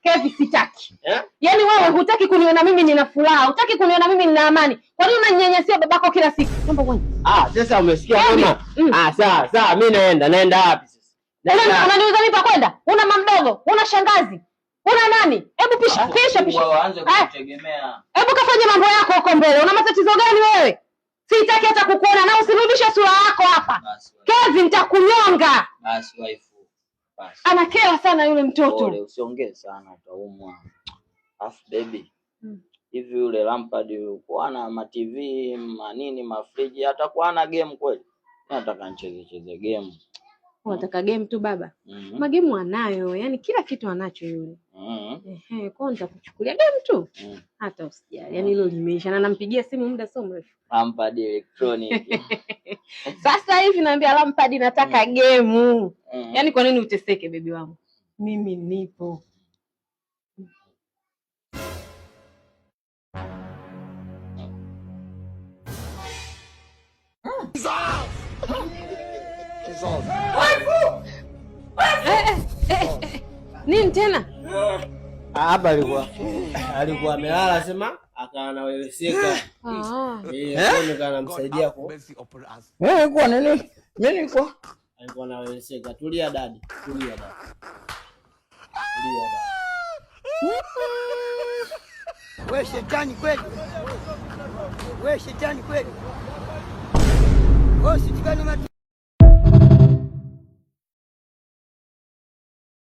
Kevi sitaki. Yaani wewe hutaki kuniona mimi nina furaha, hutaki kuniona mimi nina amani. Kwa nini unanyanyasia babako kila siku? Naomba kwanza. Sasa umesikia mama? Sawa, mimi naenda wapi sasa? Unaniuza mimi pa kwenda? Una mamdogo, una shangazi, una nani? Hebu pisha. Waanze kutegemea. Hebu kafanye mambo yako huko mbele. Una matatizo gani wewe? Sitaki hata kukuona na usirudishe sura yako hapa. Kevi nitakunyonga. Basi wife. Basi. Anakera sana yule mtoto. Ole, usiongee sana utaumwa. Afu baby. Hivi yule Lampard yuko na ma TV, manini, mafriji, atakuwa na game kweli? Nataka nicheze game. Unataka game tu baba? Magemu anayo, yani kila kitu anacho yule. Kwa nitakuchukulia game tu. Hata usijali. Yani hilo limeisha na nampigia simu muda sio mrefu. Lampard electronic. Sasa hivi naambia Lampard nataka game. Yani kwa nini uteseke baby wangu? Mimi nipo. Nini tena? Hapa alikuwa amelala sema akawa anaweleseka. Nikamsaidia kwa. Kwa nini? Mimi niko. Alikuwa anaweleseka. Tulia dadi. Wewe shetani kweli. Wewe sitikani